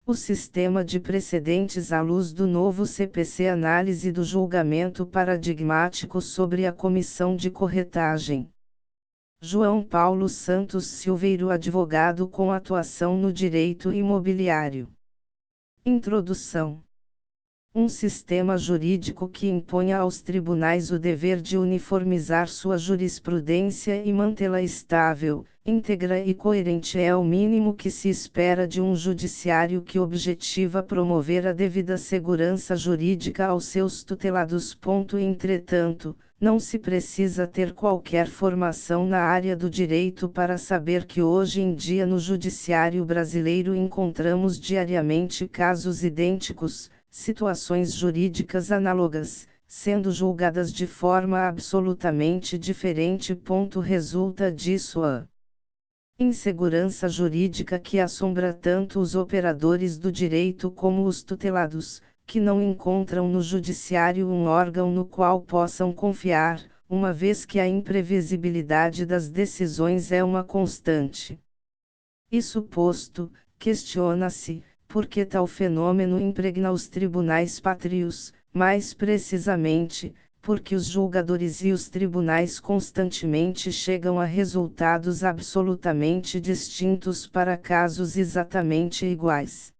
O sistema de precedentes à luz do novo CPC. Análise do julgamento paradigmático sobre a comissão de corretagem. João Paulo Santos Silveiro, advogado com atuação no direito imobiliário. Introdução. Um sistema jurídico que imponha aos tribunais o dever de uniformizar sua jurisprudência e mantê-la estável, íntegra e coerente é o mínimo que se espera de um judiciário que objetiva promover a devida segurança jurídica aos seus tutelados. Entretanto, não se precisa ter qualquer formação na área do direito para saber que hoje em dia no judiciário brasileiro encontramos diariamente casos idênticos, situações jurídicas análogas, sendo julgadas de forma absolutamente diferente. Resulta disso a insegurança jurídica que assombra tanto os operadores do direito como os tutelados, que não encontram no judiciário um órgão no qual possam confiar, uma vez que a imprevisibilidade das decisões é uma constante. Isso posto, questiona-se, por que tal fenômeno impregna os tribunais pátrios, mais precisamente, porque os julgadores e os tribunais constantemente chegam a resultados absolutamente distintos para casos exatamente iguais.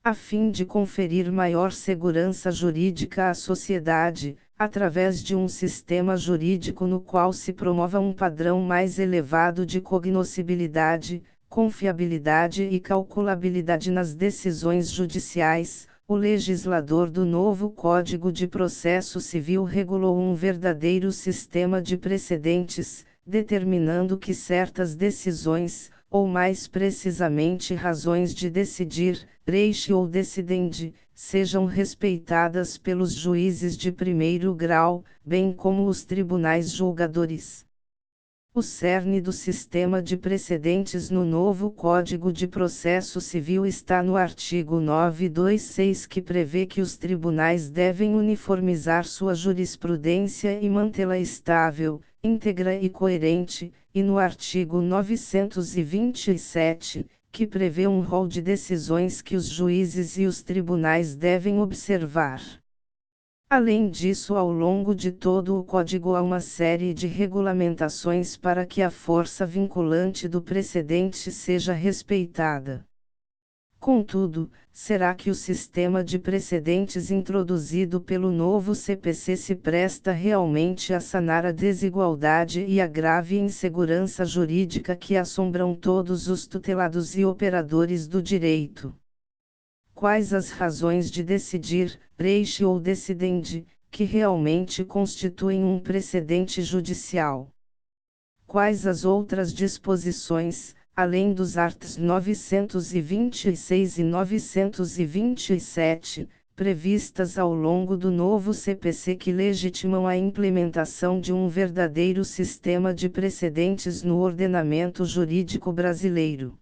A fim de conferir maior segurança jurídica à sociedade, através de um sistema jurídico no qual se promova um padrão mais elevado de cognoscibilidade, confiabilidade e calculabilidade nas decisões judiciais, o legislador do novo Código de Processo Civil regulou um verdadeiro sistema de precedentes, determinando que certas decisões, ou mais precisamente razões de decidir, reixe ou decidendi, sejam respeitadas pelos juízes de primeiro grau, bem como os tribunais julgadores. O cerne do sistema de precedentes no novo Código de Processo Civil está no artigo 926, que prevê que os tribunais devem uniformizar sua jurisprudência e mantê-la estável, íntegra e coerente, e no artigo 927, que prevê um rol de decisões que os juízes e os tribunais devem observar. Além disso, ao longo de todo o Código há uma série de regulamentações para que a força vinculante do precedente seja respeitada. Contudo, será que o sistema de precedentes introduzido pelo novo CPC se presta realmente a sanar a desigualdade e a grave insegurança jurídica que assombram todos os tutelados e operadores do direito? Quais as razões de decidir, reixe ou decidendi, que realmente constituem um precedente judicial? Quais as outras disposições, além dos arts. 926 e 927, previstas ao longo do novo CPC que legitimam a implementação de um verdadeiro sistema de precedentes no ordenamento jurídico brasileiro?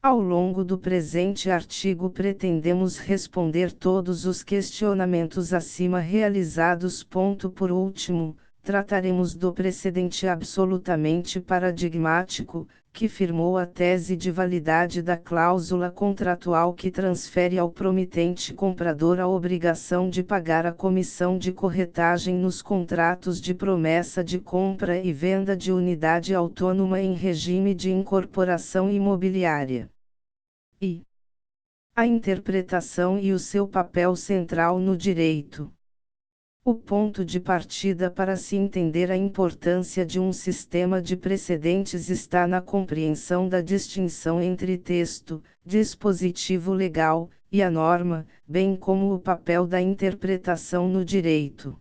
Ao longo do presente artigo pretendemos responder todos os questionamentos acima realizados. Por último, trataremos do precedente absolutamente paradigmático, que firmou a tese de validade da cláusula contratual que transfere ao promitente comprador a obrigação de pagar a comissão de corretagem nos contratos de promessa de compra e venda de unidade autônoma em regime de incorporação imobiliária. E a interpretação e o seu papel central no direito. O ponto de partida para se entender a importância de um sistema de precedentes está na compreensão da distinção entre texto, dispositivo legal, e a norma, bem como o papel da interpretação no direito.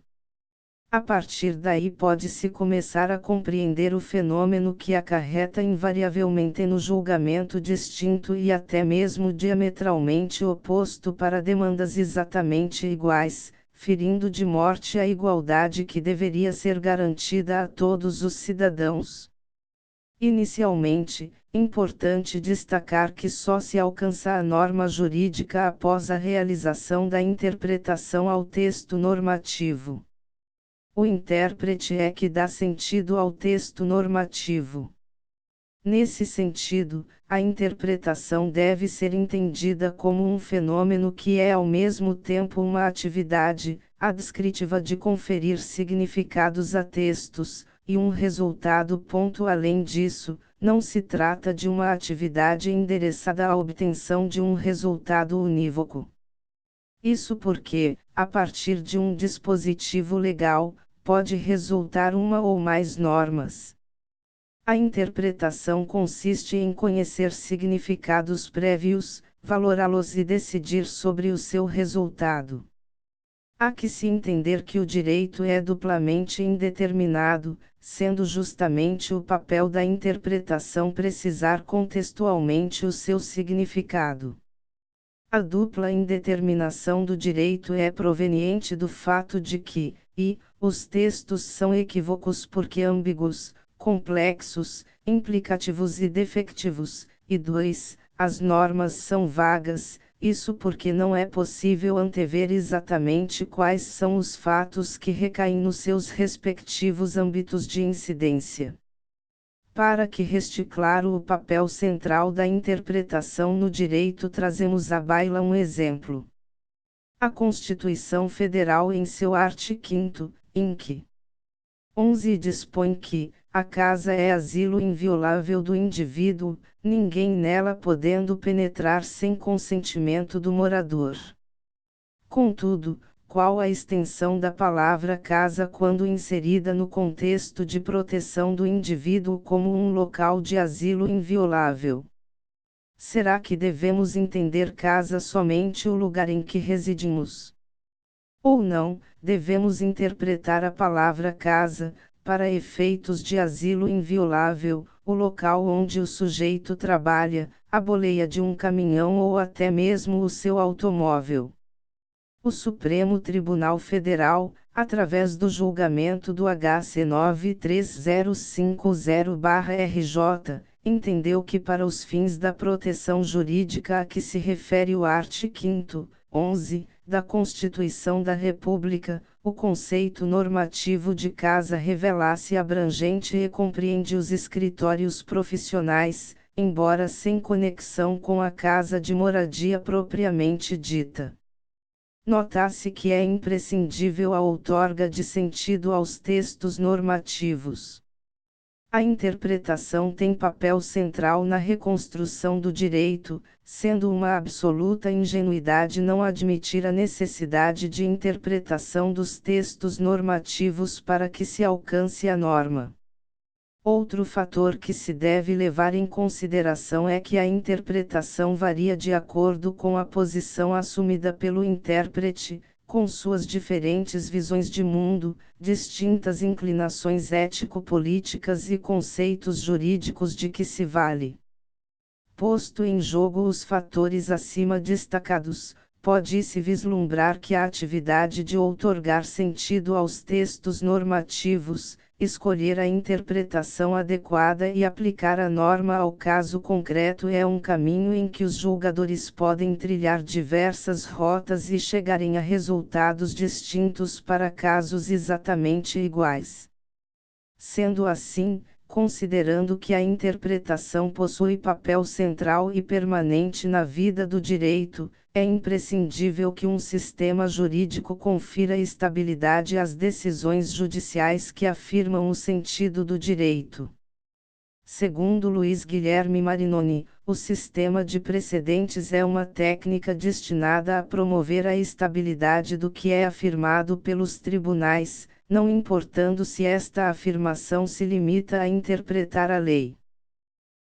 A partir daí pode-se começar a compreender o fenômeno que acarreta invariavelmente no julgamento distinto e até mesmo diametralmente oposto para demandas exatamente iguais, ferindo de morte a igualdade que deveria ser garantida a todos os cidadãos. Inicialmente, importante destacar que só se alcança a norma jurídica após a realização da interpretação ao texto normativo. O intérprete é que dá sentido ao texto normativo. Nesse sentido, a interpretação deve ser entendida como um fenômeno que é ao mesmo tempo uma atividade adscritiva de conferir significados a textos, e um resultado. Além disso, não se trata de uma atividade endereçada à obtenção de um resultado unívoco. Isso porque, a partir de um dispositivo legal, pode resultar uma ou mais normas. A interpretação consiste em conhecer significados prévios, valorá-los e decidir sobre o seu resultado. Há que se entender que o direito é duplamente indeterminado, sendo justamente o papel da interpretação precisar contextualmente o seu significado. A dupla indeterminação do direito é proveniente do fato de que, os textos são equívocos porque ambíguos, complexos, implicativos e defectivos, e 2, as normas são vagas, isso porque não é possível antever exatamente quais são os fatos que recaem nos seus respectivos âmbitos de incidência. Para que reste claro o papel central da interpretação no direito, trazemos à baila um exemplo. A Constituição Federal, em seu artigo 5º, inc. 11, dispõe que a casa é asilo inviolável do indivíduo, ninguém nela podendo penetrar sem consentimento do morador. Contudo, qual a extensão da palavra casa quando inserida no contexto de proteção do indivíduo como um local de asilo inviolável? Será que devemos entender casa somente o lugar em que residimos? Ou não, devemos interpretar a palavra casa, para efeitos de asilo inviolável, o local onde o sujeito trabalha, a boleia de um caminhão ou até mesmo o seu automóvel? O Supremo Tribunal Federal, através do julgamento do HC 93050-RJ, entendeu que para os fins da proteção jurídica a que se refere o artigo 5º, 11, da Constituição da República, o conceito normativo de casa revela-se abrangente e compreende os escritórios profissionais, embora sem conexão com a casa de moradia propriamente dita. Nota-se que é imprescindível a outorga de sentido aos textos normativos. A interpretação tem papel central na reconstrução do direito, sendo uma absoluta ingenuidade não admitir a necessidade de interpretação dos textos normativos para que se alcance a norma. Outro fator que se deve levar em consideração é que a interpretação varia de acordo com a posição assumida pelo intérprete, com suas diferentes visões de mundo, distintas inclinações ético-políticas e conceitos jurídicos de que se vale. Posto em jogo os fatores acima destacados, pode-se vislumbrar que a atividade de outorgar sentido aos textos normativos, escolher a interpretação adequada e aplicar a norma ao caso concreto é um caminho em que os julgadores podem trilhar diversas rotas e chegarem a resultados distintos para casos exatamente iguais. Sendo assim, considerando que a interpretação possui papel central e permanente na vida do direito, é imprescindível que um sistema jurídico confira estabilidade às decisões judiciais que afirmam o sentido do direito. Segundo Luiz Guilherme Marinoni, o sistema de precedentes é uma técnica destinada a promover a estabilidade do que é afirmado pelos tribunais, não importando se esta afirmação se limita a interpretar a lei.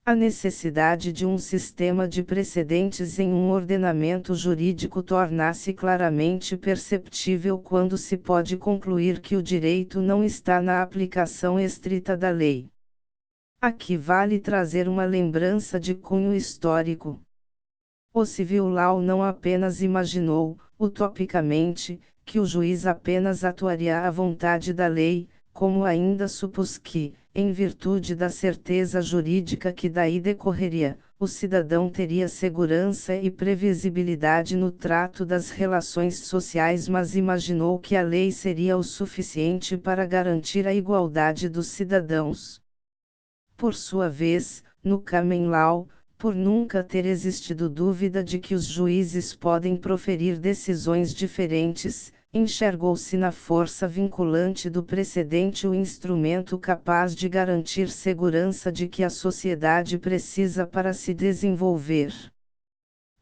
A necessidade de um sistema de precedentes em um ordenamento jurídico torna-se claramente perceptível quando se pode concluir que o direito não está na aplicação estrita da lei. Aqui vale trazer uma lembrança de cunho histórico. O civil law não apenas imaginou, utopicamente, que o juiz apenas atuaria à vontade da lei, como ainda supôs que, em virtude da certeza jurídica que daí decorreria, o cidadão teria segurança e previsibilidade no trato das relações sociais, mas imaginou que a lei seria o suficiente para garantir a igualdade dos cidadãos. Por sua vez, no Common Law, por nunca ter existido dúvida de que os juízes podem proferir decisões diferentes, enxergou-se na força vinculante do precedente o instrumento capaz de garantir segurança de que a sociedade precisa para se desenvolver.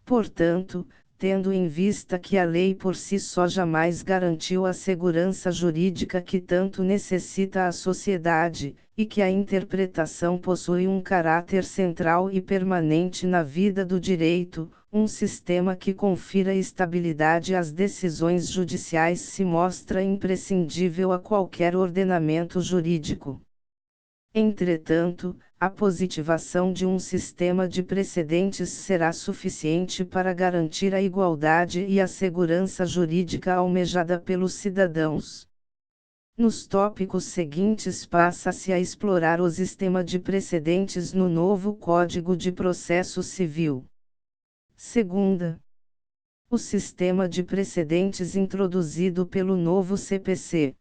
Portanto, tendo em vista que a lei por si só jamais garantiu a segurança jurídica que tanto necessita a sociedade, e que a interpretação possui um caráter central e permanente na vida do direito, um sistema que confira estabilidade às decisões judiciais se mostra imprescindível a qualquer ordenamento jurídico. Entretanto, a positivação de um sistema de precedentes será suficiente para garantir a igualdade e a segurança jurídica almejada pelos cidadãos. Nos tópicos seguintes passa-se a explorar o sistema de precedentes no novo Código de Processo Civil. Segunda, o sistema de precedentes introduzido pelo novo CPC.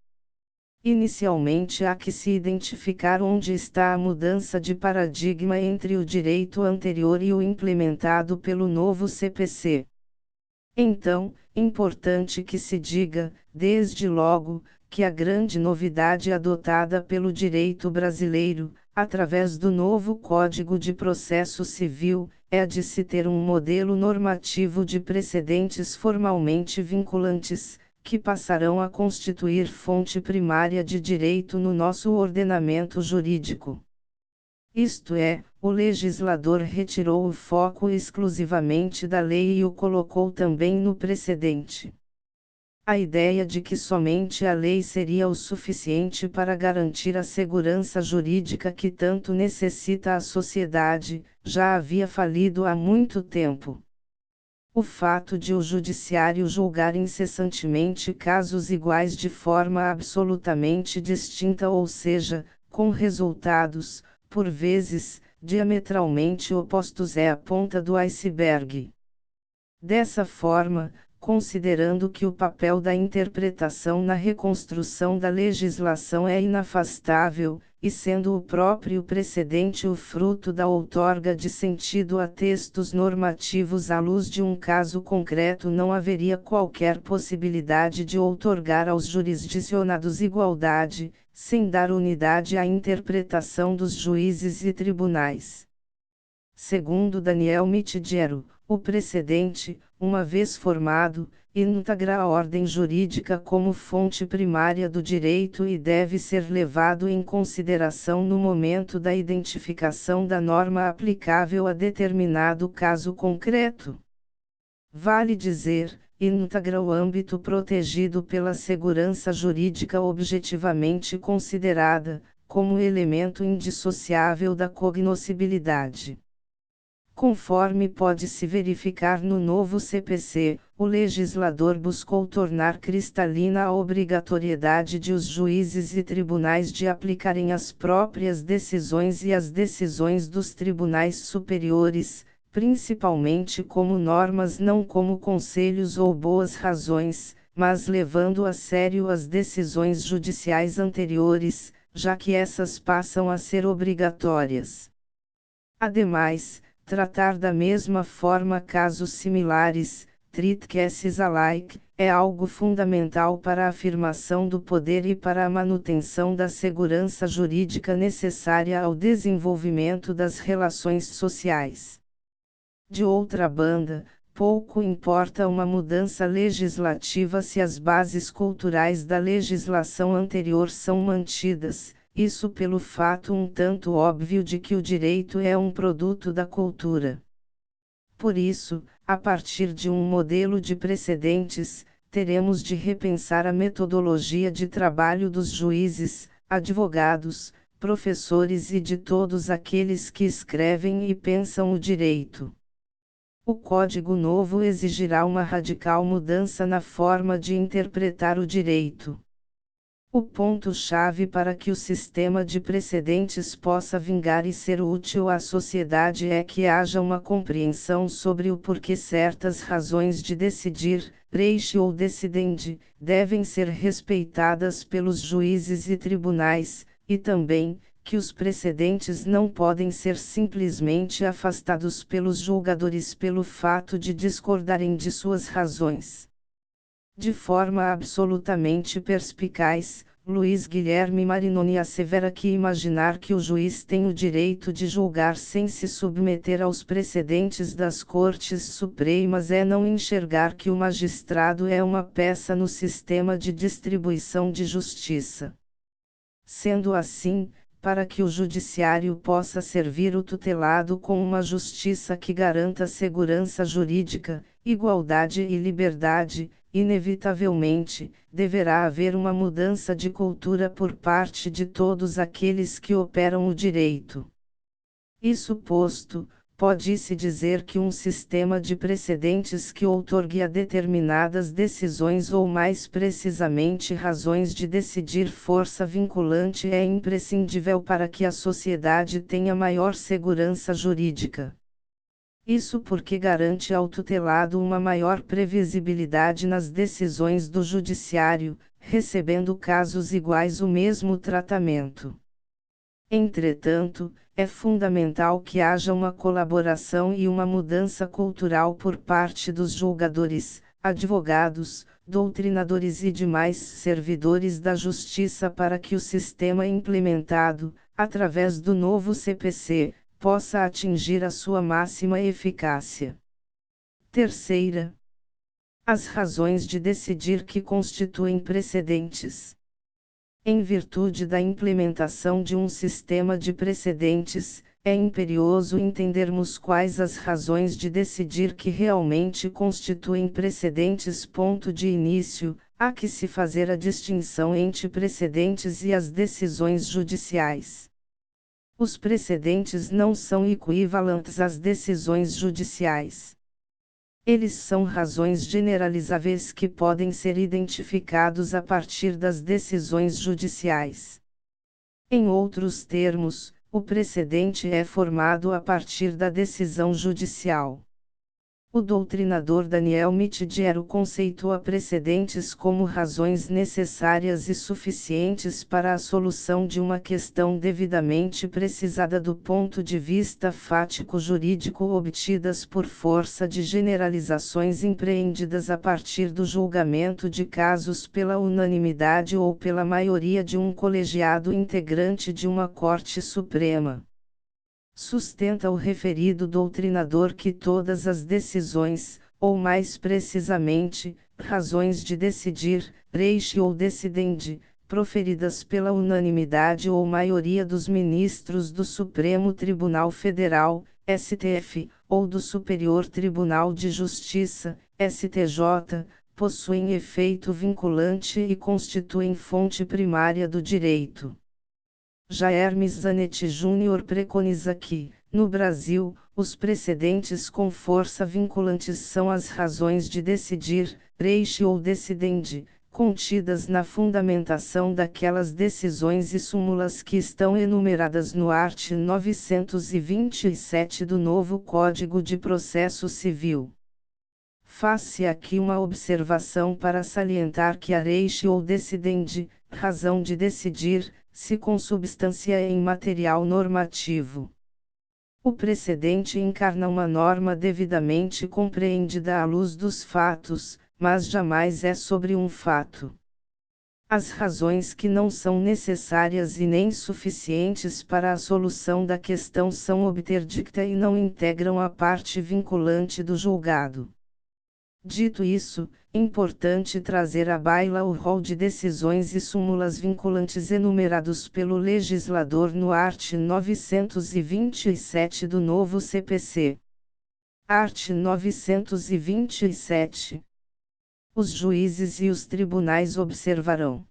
Inicialmente há que se identificar onde está a mudança de paradigma entre o direito anterior e o implementado pelo novo CPC. Então, importante que se diga, desde logo, que a grande novidade adotada pelo direito brasileiro, através do novo Código de Processo Civil, é a de se ter um modelo normativo de precedentes formalmente vinculantes, que passarão a constituir fonte primária de direito no nosso ordenamento jurídico. Isto é, o legislador retirou o foco exclusivamente da lei e o colocou também no precedente. A ideia de que somente a lei seria o suficiente para garantir a segurança jurídica que tanto necessita a sociedade, já havia falido há muito tempo. O fato de o judiciário julgar incessantemente casos iguais de forma absolutamente distinta, ou seja, com resultados, por vezes, diametralmente opostos, é a ponta do iceberg. Dessa forma, considerando que o papel da interpretação na reconstrução da legislação é inafastável, e sendo o próprio precedente o fruto da outorga de sentido a textos normativos à luz de um caso concreto, não haveria qualquer possibilidade de outorgar aos jurisdicionados igualdade, sem dar unidade à interpretação dos juízes e tribunais. Segundo Daniel Mitidiero, o precedente, uma vez formado, integra a ordem jurídica como fonte primária do direito e deve ser levado em consideração no momento da identificação da norma aplicável a determinado caso concreto. Vale dizer, integra o âmbito protegido pela segurança jurídica objetivamente considerada, como elemento indissociável da cognoscibilidade. Conforme pode-se verificar no novo CPC, o legislador buscou tornar cristalina a obrigatoriedade de os juízes e tribunais de aplicarem as próprias decisões e as decisões dos tribunais superiores, principalmente como normas, não como conselhos ou boas razões, mas levando a sério as decisões judiciais anteriores, já que essas passam a ser obrigatórias. Ademais, tratar da mesma forma casos similares, treat cases alike, é algo fundamental para a afirmação do poder e para a manutenção da segurança jurídica necessária ao desenvolvimento das relações sociais. De outra banda, pouco importa uma mudança legislativa se as bases culturais da legislação anterior são mantidas. Isso pelo fato um tanto óbvio de que o direito é um produto da cultura. Por isso, a partir de um modelo de precedentes, teremos de repensar a metodologia de trabalho dos juízes, advogados, professores e de todos aqueles que escrevem e pensam o direito. O Código Novo exigirá uma radical mudança na forma de interpretar o direito. O ponto-chave para que o sistema de precedentes possa vingar e ser útil à sociedade é que haja uma compreensão sobre o porquê certas razões de decidir, reixe ou decidendi, devem ser respeitadas pelos juízes e tribunais, e também, que os precedentes não podem ser simplesmente afastados pelos julgadores pelo fato de discordarem de suas razões. De forma absolutamente perspicaz, Luiz Guilherme Marinoni assevera que imaginar que o juiz tem o direito de julgar sem se submeter aos precedentes das Cortes Supremas é não enxergar que o magistrado é uma peça no sistema de distribuição de justiça. Sendo assim, para que o judiciário possa servir o tutelado com uma justiça que garanta segurança jurídica, igualdade e liberdade, inevitavelmente, deverá haver uma mudança de cultura por parte de todos aqueles que operam o direito. Isso posto, pode-se dizer que um sistema de precedentes que outorgue a determinadas decisões ou mais precisamente razões de decidir força vinculante é imprescindível para que a sociedade tenha maior segurança jurídica. Isso porque garante ao tutelado uma maior previsibilidade nas decisões do judiciário, recebendo casos iguais o mesmo tratamento. Entretanto, é fundamental que haja uma colaboração e uma mudança cultural por parte dos julgadores, advogados, doutrinadores e demais servidores da justiça para que o sistema implementado, através do novo CPC, possa atingir a sua máxima eficácia. Terceira, as razões de decidir que constituem precedentes. Em virtude da implementação de um sistema de precedentes, é imperioso entendermos quais as razões de decidir que realmente constituem precedentes. Ponto de início, há que se fazer a distinção entre precedentes e as decisões judiciais. Os precedentes não são equivalentes às decisões judiciais. Eles são razões generalizáveis que podem ser identificados a partir das decisões judiciais. Em outros termos, o precedente é formado a partir da decisão judicial. O doutrinador Daniel Mitidiero conceitua precedentes como razões necessárias e suficientes para a solução de uma questão devidamente precisada do ponto de vista fático-jurídico obtidas por força de generalizações empreendidas a partir do julgamento de casos pela unanimidade ou pela maioria de um colegiado integrante de uma Corte Suprema. Sustenta o referido doutrinador que todas as decisões, ou mais precisamente, razões de decidir, reiche ou decidendi, proferidas pela unanimidade ou maioria dos ministros do Supremo Tribunal Federal, STF, ou do Superior Tribunal de Justiça, STJ, possuem efeito vinculante e constituem fonte primária do direito. Já Hermes Zanetti Júnior preconiza que, no Brasil, os precedentes com força vinculantes são as razões de decidir, reiche ou decidendi, contidas na fundamentação daquelas decisões e súmulas que estão enumeradas no art. 927 do novo Código de Processo Civil. Faz-se aqui uma observação para salientar que a reiche ou decidendi, razão de decidir, se consubstancia em material normativo. O precedente encarna uma norma devidamente compreendida à luz dos fatos, mas jamais é sobre um fato. As razões que não são necessárias e nem suficientes para a solução da questão são obterdicta e não integram a parte vinculante do julgado. Dito isso, importante trazer à baila o rol de decisões e súmulas vinculantes enumerados pelo legislador no art. 927 do novo CPC. Art. 927. Os juízes e os tribunais observarão.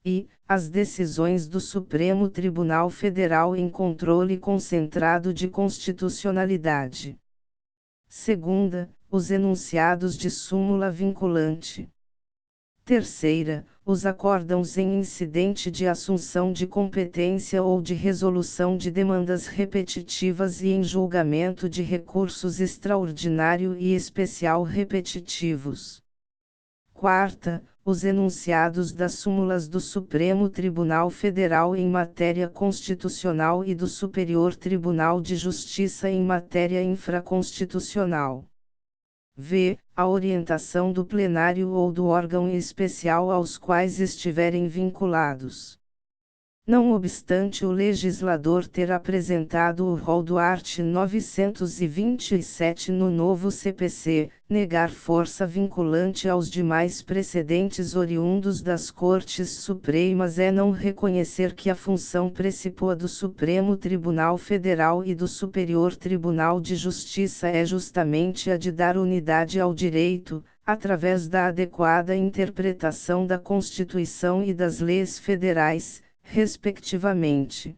E, as decisões do Supremo Tribunal Federal em controle concentrado de constitucionalidade. Segunda, os enunciados de súmula vinculante. Terceira, os acórdãos em incidente de assunção de competência ou de resolução de demandas repetitivas e em julgamento de recursos extraordinário e especial repetitivos. Quarta, os enunciados das súmulas do Supremo Tribunal Federal em matéria constitucional e do Superior Tribunal de Justiça em matéria infraconstitucional. V. A orientação do plenário ou do órgão especial aos quais estiverem vinculados. Não obstante o legislador ter apresentado o rol do art. 927 no novo CPC, negar força vinculante aos demais precedentes oriundos das Cortes Supremas é não reconhecer que a função precípua do Supremo Tribunal Federal e do Superior Tribunal de Justiça é justamente a de dar unidade ao direito, através da adequada interpretação da Constituição e das leis federais, respectivamente.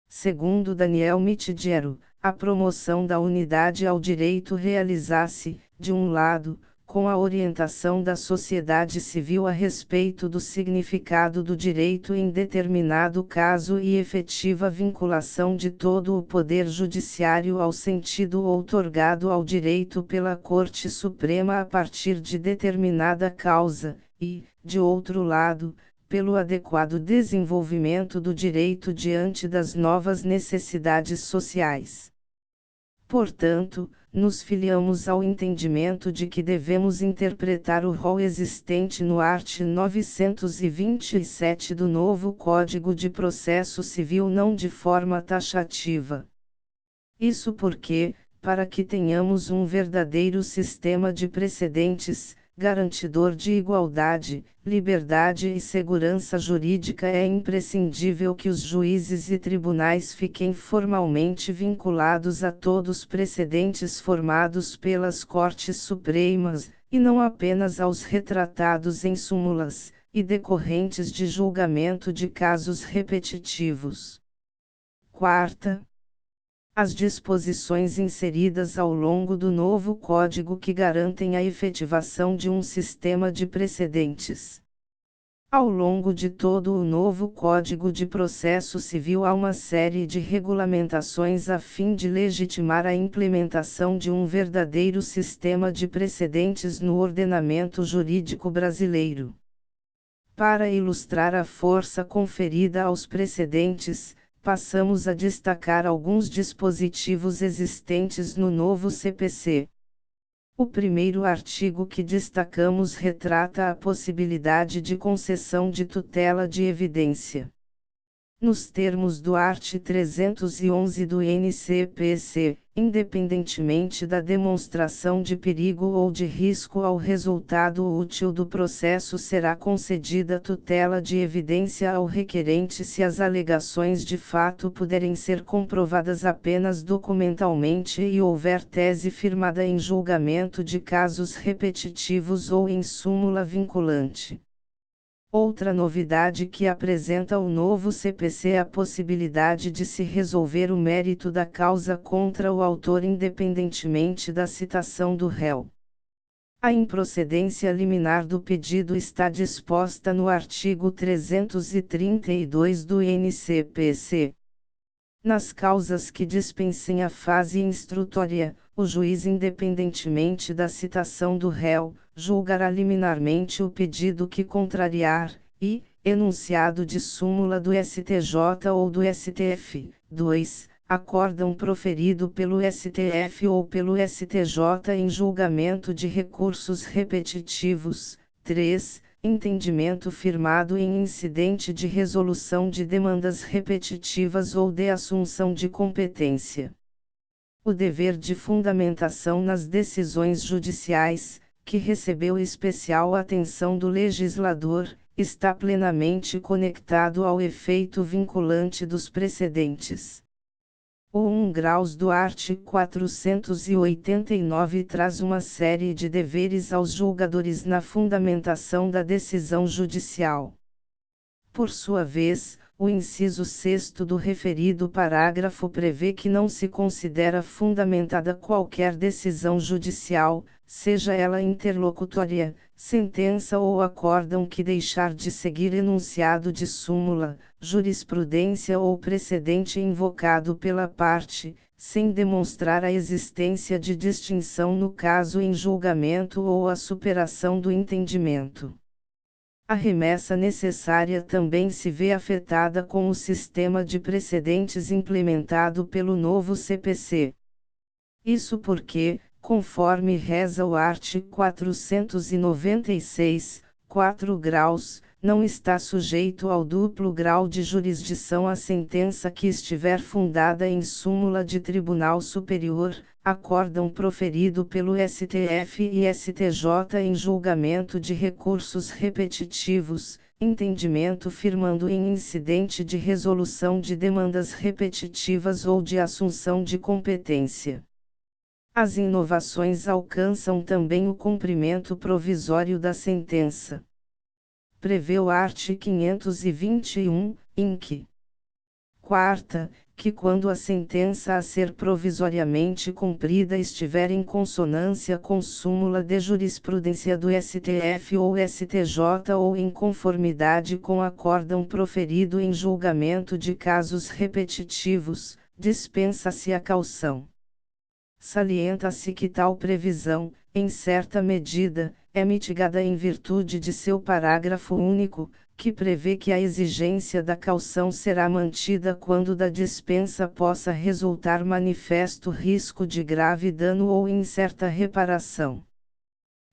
Segundo Daniel Mitidiero, a promoção da unidade ao direito realiza-se, de um lado, com a orientação da sociedade civil a respeito do significado do direito em determinado caso e efetiva vinculação de todo o poder judiciário ao sentido outorgado ao direito pela Corte Suprema a partir de determinada causa, e, de outro lado, pelo adequado desenvolvimento do direito diante das novas necessidades sociais. Portanto, nos filiamos ao entendimento de que devemos interpretar o rol existente no art. 927 do novo Código de Processo Civil não de forma taxativa. Isso porque, para que tenhamos um verdadeiro sistema de precedentes, garantidor de igualdade, liberdade e segurança jurídica, é imprescindível que os juízes e tribunais fiquem formalmente vinculados a todos os precedentes formados pelas Cortes Supremas, e não apenas aos retratados em súmulas, e decorrentes de julgamento de casos repetitivos. Quarta, as disposições inseridas ao longo do novo Código que garantem a efetivação de um sistema de precedentes. Ao longo de todo o novo Código de Processo Civil há uma série de regulamentações a fim de legitimar a implementação de um verdadeiro sistema de precedentes no ordenamento jurídico brasileiro. Para ilustrar a força conferida aos precedentes, passamos a destacar alguns dispositivos existentes no novo CPC. O primeiro artigo que destacamos retrata a possibilidade de concessão de tutela de evidência. Nos termos do art. 311 do NCPC, independentemente da demonstração de perigo ou de risco ao resultado útil do processo, será concedida tutela de evidência ao requerente se as alegações de fato puderem ser comprovadas apenas documentalmente e houver tese firmada em julgamento de casos repetitivos ou em súmula vinculante. Outra novidade que apresenta o novo CPC é a possibilidade de se resolver o mérito da causa contra o autor independentemente da citação do réu. A improcedência liminar do pedido está disposta no artigo 332 do NCPC. Nas causas que dispensem a fase instrutória, o juiz, independentemente da citação do réu, julgará liminarmente o pedido que contrariar, e, enunciado de súmula do STJ ou do STF. 2. Acórdão proferido pelo STF ou pelo STJ em julgamento de recursos repetitivos. 3. Entendimento firmado em incidente de resolução de demandas repetitivas ou de assunção de competência. O dever de fundamentação nas decisões judiciais, que recebeu especial atenção do legislador, está plenamente conectado ao efeito vinculante dos precedentes. O 1 graus do art. 489 traz uma série de deveres aos julgadores na fundamentação da decisão judicial. Por sua vez, o inciso 6º do referido parágrafo prevê que não se considera fundamentada qualquer decisão judicial, seja ela interlocutória, sentença ou acórdão que deixar de seguir enunciado de súmula, jurisprudência ou precedente invocado pela parte, sem demonstrar a existência de distinção no caso em julgamento ou a superação do entendimento. A remessa necessária também se vê afetada com o sistema de precedentes implementado pelo novo CPC. Isso porque, conforme reza o art. 496, 4 graus, não está sujeito ao duplo grau de jurisdição a sentença que estiver fundada em súmula de Tribunal Superior, acórdão proferido pelo STF e STJ em julgamento de recursos repetitivos, entendimento firmando em incidente de resolução de demandas repetitivas ou de assunção de competência. As inovações alcançam também o cumprimento provisório da sentença. Prevê o art. 521, inc. Quarta, que quando a sentença a ser provisoriamente cumprida estiver em consonância com súmula de jurisprudência do STF ou STJ ou em conformidade com acórdão proferido em julgamento de casos repetitivos, dispensa-se a caução. Salienta-se que tal previsão, em certa medida, é mitigada em virtude de seu parágrafo único, que prevê que a exigência da caução será mantida quando da dispensa possa resultar manifesto risco de grave dano ou incerta reparação.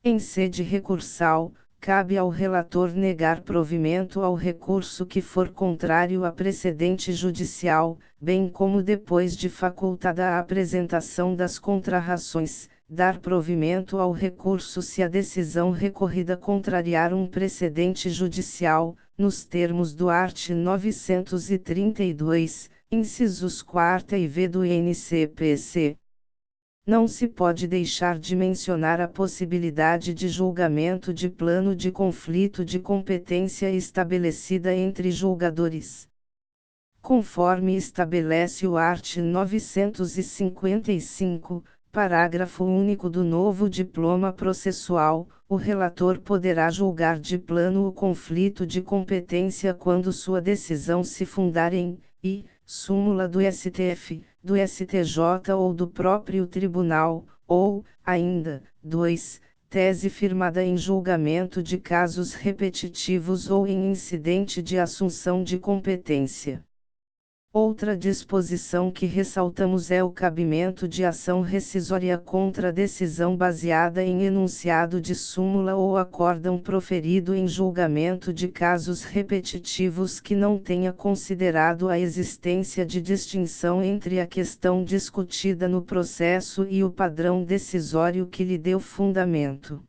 Em sede recursal, cabe ao relator negar provimento ao recurso que for contrário a precedente judicial, bem como depois de facultada a apresentação das contrarrações, dar provimento ao recurso se a decisão recorrida contrariar um precedente judicial, nos termos do art. 932, incisos 4 e v do NCPC. Não se pode deixar de mencionar a possibilidade de julgamento de plano de conflito de competência estabelecida entre julgadores. Conforme estabelece o art. 955, parágrafo único do novo diploma processual, o relator poderá julgar de plano o conflito de competência quando sua decisão se fundar em, súmula do STF, do STJ ou do próprio tribunal, ou, ainda, 2, tese firmada em julgamento de casos repetitivos ou em incidente de assunção de competência. Outra disposição que ressaltamos é o cabimento de ação rescisória contra decisão baseada em enunciado de súmula ou acórdão proferido em julgamento de casos repetitivos que não tenha considerado a existência de distinção entre a questão discutida no processo e o padrão decisório que lhe deu fundamento.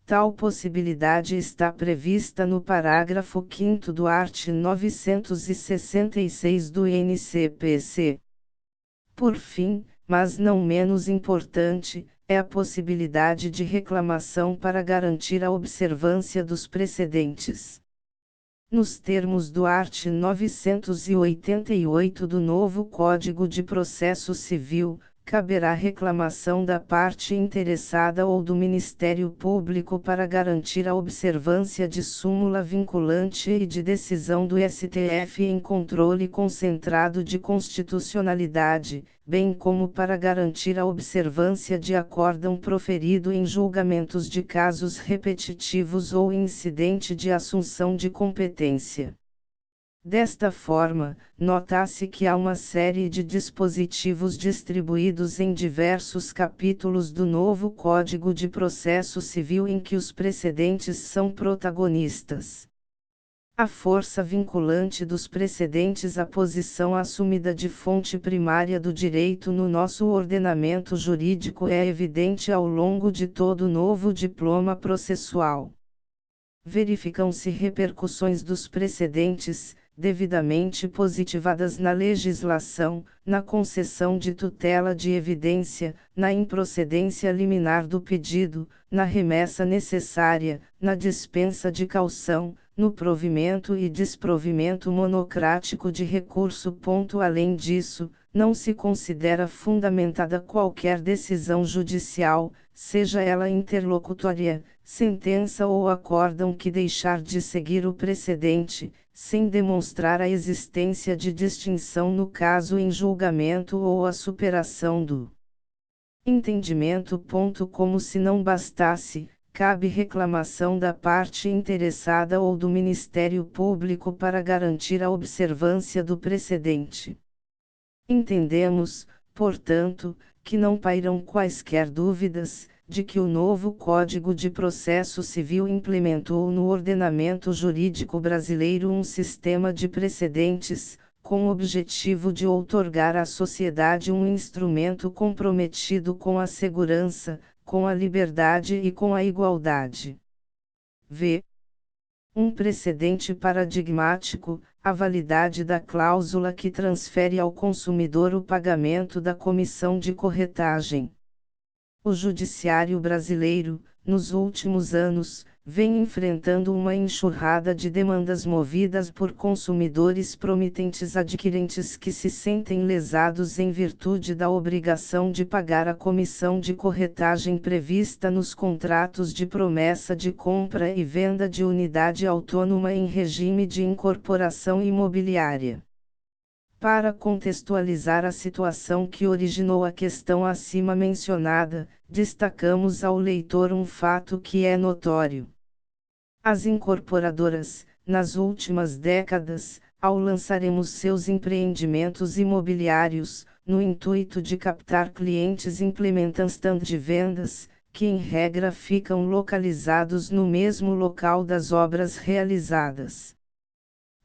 Tal possibilidade está prevista no parágrafo 5º do art. 966 do NCPC. Por fim, mas não menos importante, é a possibilidade de reclamação para garantir a observância dos precedentes. Nos termos do art. 988 do novo Código de Processo Civil, caberá reclamação da parte interessada ou do Ministério Público para garantir a observância de súmula vinculante e de decisão do STF em controle concentrado de constitucionalidade, bem como para garantir a observância de acórdão proferido em julgamentos de casos repetitivos ou incidente de assunção de competência. Desta forma, nota-se que há uma série de dispositivos distribuídos em diversos capítulos do novo Código de Processo Civil em que os precedentes são protagonistas. A força vinculante dos precedentes, a posição assumida de fonte primária do direito no nosso ordenamento jurídico é evidente ao longo de todo o novo diploma processual. Verificam-se repercussões dos precedentes, devidamente positivadas na legislação, na concessão de tutela de evidência, na improcedência liminar do pedido, na remessa necessária, na dispensa de caução, no provimento e desprovimento monocrático de recurso. Além disso, não se considera fundamentada qualquer decisão judicial, seja ela interlocutória, sentença ou acórdão que deixar de seguir o precedente, sem demonstrar a existência de distinção no caso em julgamento ou a superação do entendimento. Como se não bastasse, cabe reclamação da parte interessada ou do Ministério Público para garantir a observância do precedente. Entendemos, portanto, que não pairam quaisquer dúvidas, de que o novo Código de Processo Civil implementou no ordenamento jurídico brasileiro um sistema de precedentes, com o objetivo de outorgar à sociedade um instrumento comprometido com a segurança, com a liberdade e com a igualdade. V. Um precedente paradigmático, a validade da cláusula que transfere ao consumidor o pagamento da comissão de corretagem. O judiciário brasileiro, nos últimos anos, vem enfrentando uma enxurrada de demandas movidas por consumidores promitentes adquirentes que se sentem lesados em virtude da obrigação de pagar a comissão de corretagem prevista nos contratos de promessa de compra e venda de unidade autônoma em regime de incorporação imobiliária. Para contextualizar a situação que originou a questão acima mencionada, destacamos ao leitor um fato que é notório. As incorporadoras, nas últimas décadas, ao lançarem seus empreendimentos imobiliários, no intuito de captar clientes, implementam stand de vendas, que em regra ficam localizados no mesmo local das obras realizadas.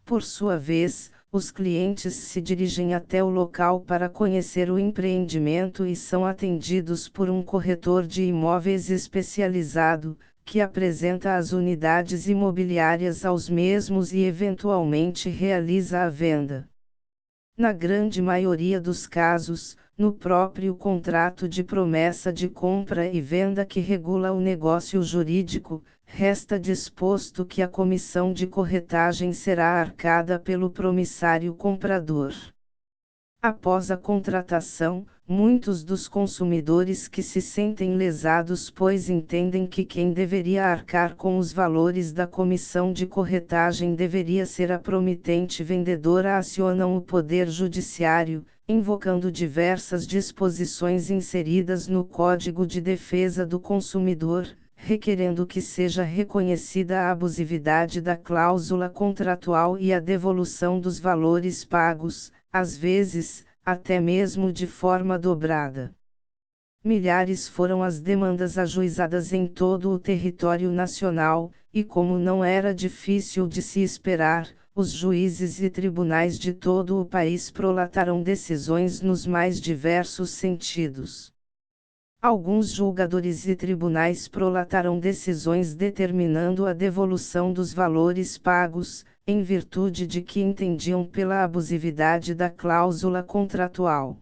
Por sua vez, os clientes se dirigem até o local para conhecer o empreendimento e são atendidos por um corretor de imóveis especializado, que apresenta as unidades imobiliárias aos mesmos e eventualmente realiza a venda. Na grande maioria dos casos, no próprio contrato de promessa de compra e venda que regula o negócio jurídico, resta disposto que a comissão de corretagem será arcada pelo promissário comprador. Após a contratação, muitos dos consumidores que se sentem lesados pois entendem que quem deveria arcar com os valores da comissão de corretagem deveria ser a promitente vendedora acionam o Poder Judiciário, invocando diversas disposições inseridas no Código de Defesa do Consumidor, requerendo que seja reconhecida a abusividade da cláusula contratual e a devolução dos valores pagos, às vezes, até mesmo de forma dobrada. Milhares foram as demandas ajuizadas em todo o território nacional, e como não era difícil de se esperar, os juízes e tribunais de todo o país prolataram decisões nos mais diversos sentidos. Alguns julgadores e tribunais prolataram decisões determinando a devolução dos valores pagos, em virtude de que entendiam pela abusividade da cláusula contratual.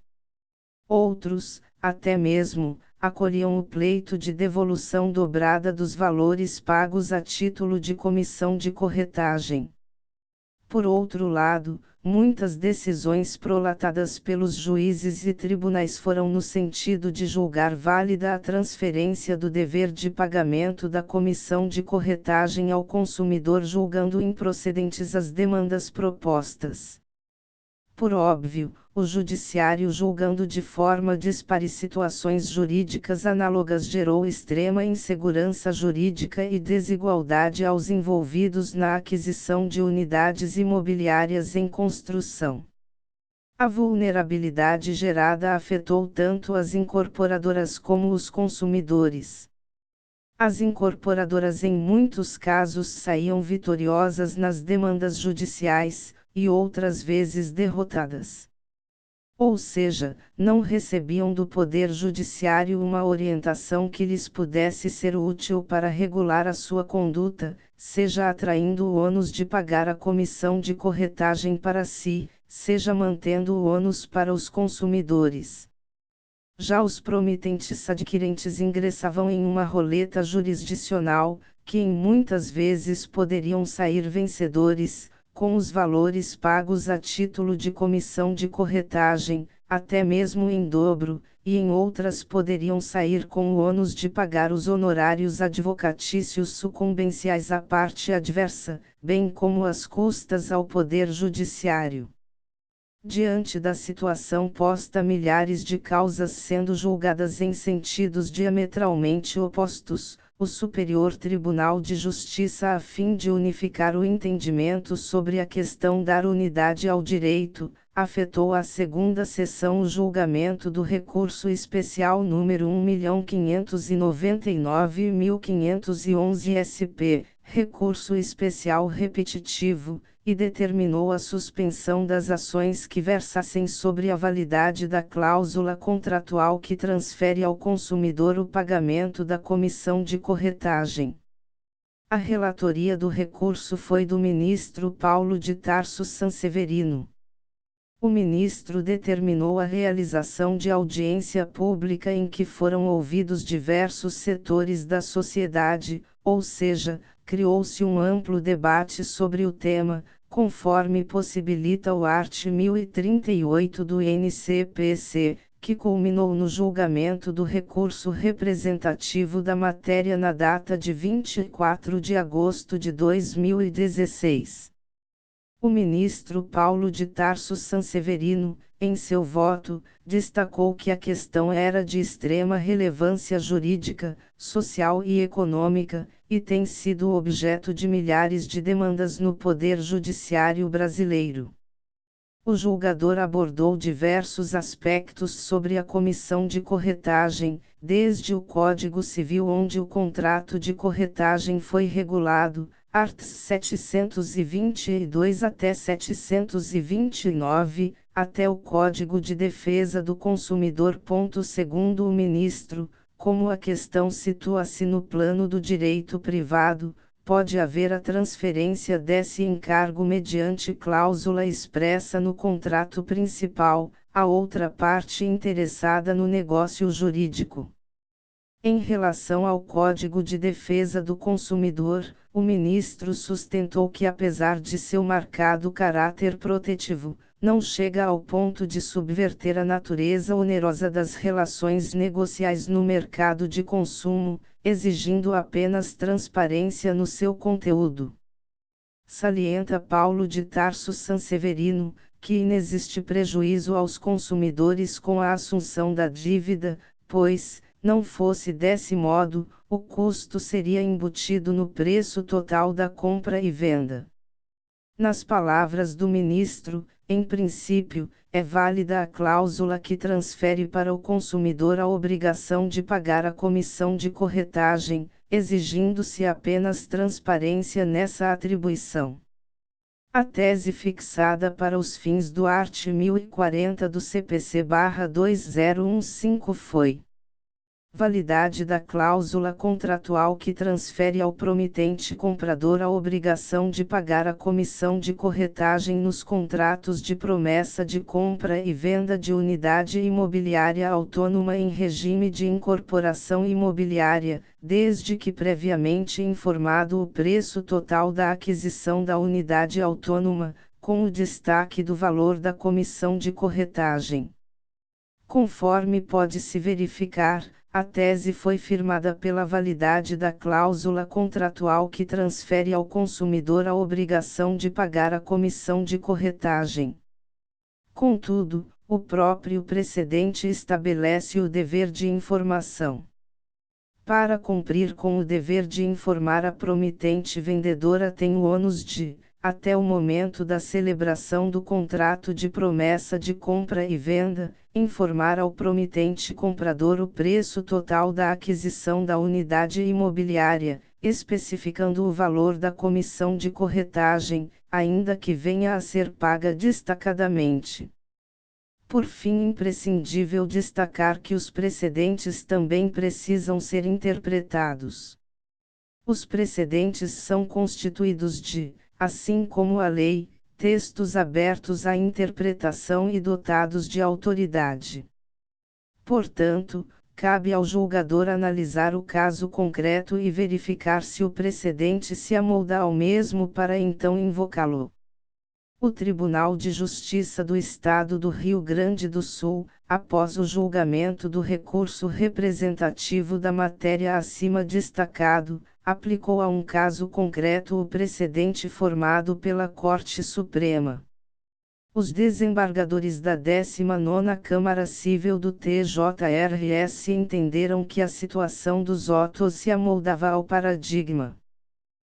Outros, até mesmo, acolhiam o pleito de devolução dobrada dos valores pagos a título de comissão de corretagem. Por outro lado, muitas decisões prolatadas pelos juízes e tribunais foram no sentido de julgar válida a transferência do dever de pagamento da comissão de corretagem ao consumidor, julgando improcedentes as demandas propostas. Por óbvio, o judiciário julgando de forma dispare situações jurídicas análogas gerou extrema insegurança jurídica e desigualdade aos envolvidos na aquisição de unidades imobiliárias em construção. A vulnerabilidade gerada afetou tanto as incorporadoras como os consumidores. As incorporadoras em muitos casos saíam vitoriosas nas demandas judiciais, e outras vezes derrotadas. Ou seja, não recebiam do Poder Judiciário uma orientação que lhes pudesse ser útil para regular a sua conduta, seja atraindo o ônus de pagar a comissão de corretagem para si, seja mantendo o ônus para os consumidores. Já os promitentes adquirentes ingressavam em uma roleta jurisdicional, que em muitas vezes poderiam sair vencedores, com os valores pagos a título de comissão de corretagem, até mesmo em dobro, e em outras poderiam sair com o ônus de pagar os honorários advocatícios sucumbenciais à parte adversa, bem como as custas ao Poder Judiciário. Diante da situação posta, milhares de causas sendo julgadas em sentidos diametralmente opostos, o Superior Tribunal de Justiça a fim de unificar o entendimento sobre a questão dar unidade ao direito, afetou à segunda sessão o julgamento do recurso especial número 1.599.511 SP, recurso especial repetitivo, e determinou a suspensão das ações que versassem sobre a validade da cláusula contratual que transfere ao consumidor o pagamento da comissão de corretagem. A relatoria do recurso foi do ministro Paulo de Tarso Sanseverino. O ministro determinou a realização de audiência pública em que foram ouvidos diversos setores da sociedade, ou seja, criou-se um amplo debate sobre o tema, conforme possibilita o art. 1038 do NCPC, que culminou no julgamento do recurso representativo da matéria na data de 24 de agosto de 2016. O ministro Paulo de Tarso Sanseverino, em seu voto, destacou que a questão era de extrema relevância jurídica, social e econômica, e tem sido objeto de milhares de demandas no Poder Judiciário brasileiro. O julgador abordou diversos aspectos sobre a comissão de corretagem, desde o Código Civil onde o contrato de corretagem foi regulado, arts. 722 até 729, até o Código de Defesa do Consumidor. Segundo o ministro, como a questão situa-se no plano do direito privado, pode haver a transferência desse encargo mediante cláusula expressa no contrato principal, a outra parte interessada no negócio jurídico. Em relação ao Código de Defesa do Consumidor, o ministro sustentou que apesar de seu marcado caráter protetivo, não chega ao ponto de subverter a natureza onerosa das relações negociais no mercado de consumo, exigindo apenas transparência no seu conteúdo. Salienta Paulo de Tarso Sanseverino, que inexiste prejuízo aos consumidores com a assunção da dívida, pois, não fosse desse modo, o custo seria embutido no preço total da compra e venda. Nas palavras do ministro, em princípio, é válida a cláusula que transfere para o consumidor a obrigação de pagar a comissão de corretagem, exigindo-se apenas transparência nessa atribuição. A tese fixada para os fins do art. 1040 do CPC/2015 foi: validade da cláusula contratual que transfere ao promitente comprador a obrigação de pagar a comissão de corretagem nos contratos de promessa de compra e venda de unidade imobiliária autônoma em regime de incorporação imobiliária, desde que previamente informado o preço total da aquisição da unidade autônoma, com o destaque do valor da comissão de corretagem. Conforme pode-se verificar, a tese foi firmada pela validade da cláusula contratual que transfere ao consumidor a obrigação de pagar a comissão de corretagem. Contudo, o próprio precedente estabelece o dever de informação. Para cumprir com o dever de informar, a promitente vendedora tem o ônus de, até o momento da celebração do contrato de promessa de compra e venda, informar ao promitente comprador o preço total da aquisição da unidade imobiliária, especificando o valor da comissão de corretagem, ainda que venha a ser paga destacadamente. Por fim, imprescindível destacar que os precedentes também precisam ser interpretados. Os precedentes são constituídos de, assim como a lei, textos abertos à interpretação e dotados de autoridade. Portanto, cabe ao julgador analisar o caso concreto e verificar se o precedente se amolda ao mesmo para então invocá-lo. O Tribunal de Justiça do Estado do Rio Grande do Sul, após o julgamento do recurso representativo da matéria acima destacado, aplicou a um caso concreto o precedente formado pela Corte Suprema. Os desembargadores da 19ª Câmara Civil do TJRS entenderam que a situação dos autos se amoldava ao paradigma.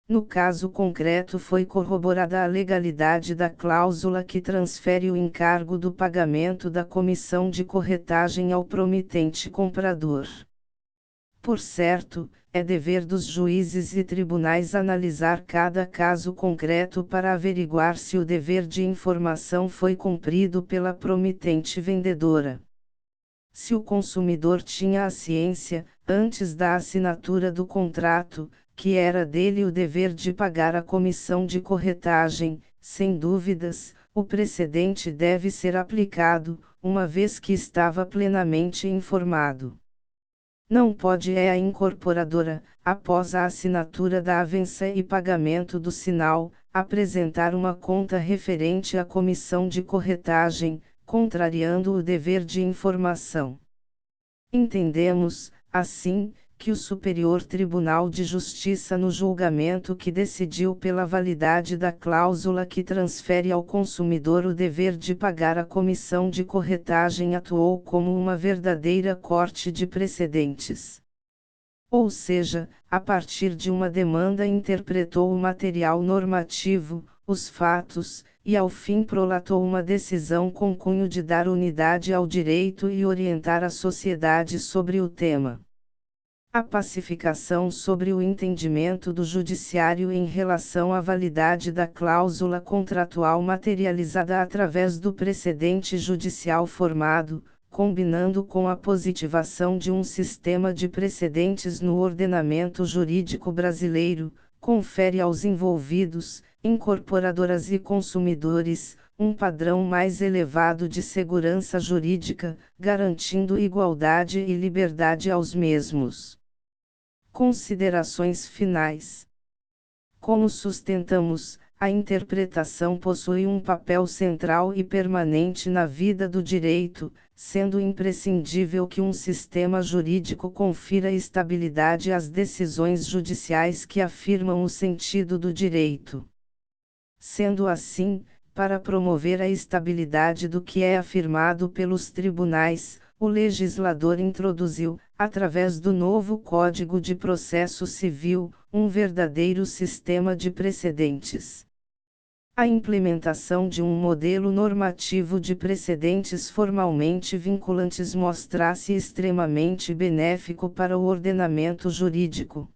No caso concreto foi corroborada a legalidade da cláusula que transfere o encargo do pagamento da comissão de corretagem ao promitente comprador. Por certo, é dever dos juízes e tribunais analisar cada caso concreto para averiguar se o dever de informação foi cumprido pela promitente vendedora. Se o consumidor tinha a ciência, antes da assinatura do contrato, que era dele o dever de pagar a comissão de corretagem, sem dúvidas, o precedente deve ser aplicado, uma vez que estava plenamente informado. Não pode a incorporadora, após a assinatura da avença e pagamento do sinal, apresentar uma conta referente à comissão de corretagem, contrariando o dever de informação. Entendemos, assim, que o Superior Tribunal de Justiça no julgamento que decidiu pela validade da cláusula que transfere ao consumidor o dever de pagar a comissão de corretagem atuou como uma verdadeira corte de precedentes. Ou seja, a partir de uma demanda interpretou o material normativo, os fatos, e ao fim prolatou uma decisão com cunho de dar unidade ao direito e orientar a sociedade sobre o tema. A pacificação sobre o entendimento do Judiciário em relação à validade da cláusula contratual materializada através do precedente judicial formado, combinando com a positivação de um sistema de precedentes no ordenamento jurídico brasileiro, confere aos envolvidos, incorporadoras e consumidores, um padrão mais elevado de segurança jurídica, garantindo igualdade e liberdade aos mesmos. Considerações finais. Como sustentamos, a interpretação possui um papel central e permanente na vida do direito, sendo imprescindível que um sistema jurídico confira estabilidade às decisões judiciais que afirmam o sentido do direito. Sendo assim, para promover a estabilidade do que é afirmado pelos tribunais, o legislador introduziu, através do novo Código de Processo Civil, um verdadeiro sistema de precedentes. A implementação de um modelo normativo de precedentes formalmente vinculantes mostra-se extremamente benéfico para o ordenamento jurídico.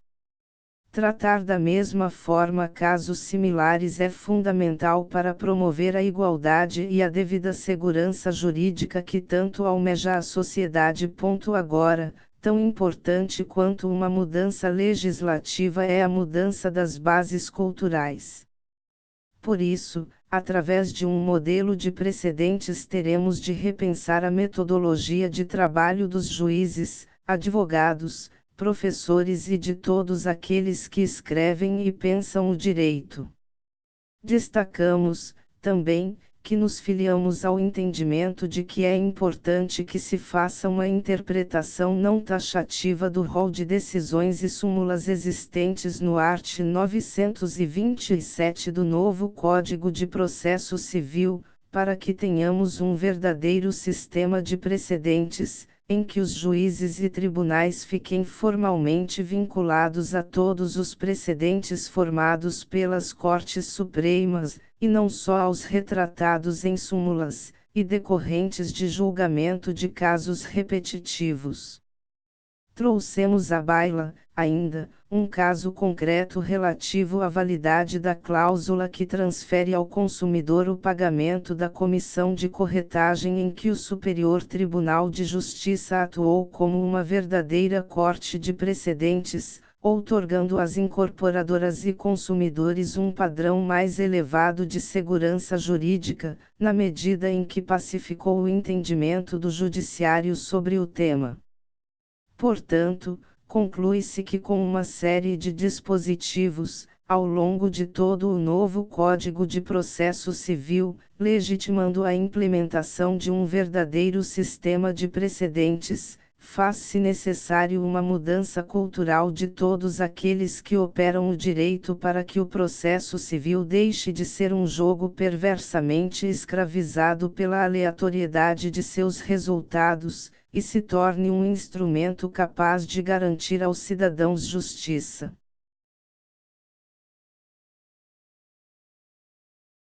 Tratar da mesma forma casos similares é fundamental para promover a igualdade e a devida segurança jurídica que tanto almeja a sociedade. Agora, tão importante quanto uma mudança legislativa é a mudança das bases culturais. Por isso, através de um modelo de precedentes teremos de repensar a metodologia de trabalho dos juízes, advogados, professores e de todos aqueles que escrevem e pensam o direito. Destacamos, também, que nos filiamos ao entendimento de que é importante que se faça uma interpretação não taxativa do rol de decisões e súmulas existentes no art. 927 do novo Código de Processo Civil, para que tenhamos um verdadeiro sistema de precedentes, em que os juízes e tribunais fiquem formalmente vinculados a todos os precedentes formados pelas Cortes Supremas, e não só aos retratados em súmulas, e decorrentes de julgamento de casos repetitivos. Trouxemos à baila, ainda, um caso concreto relativo à validade da cláusula que transfere ao consumidor o pagamento da comissão de corretagem em que o Superior Tribunal de Justiça atuou como uma verdadeira corte de precedentes, outorgando às incorporadoras e consumidores um padrão mais elevado de segurança jurídica, na medida em que pacificou o entendimento do Judiciário sobre o tema. Portanto, conclui-se que com uma série de dispositivos, ao longo de todo o novo Código de Processo Civil, legitimando a implementação de um verdadeiro sistema de precedentes, Faz-se necessário uma mudança cultural de todos aqueles que operam o direito para que o processo civil deixe de ser um jogo perversamente escravizado pela aleatoriedade de seus resultados, e se torne um instrumento capaz de garantir aos cidadãos justiça.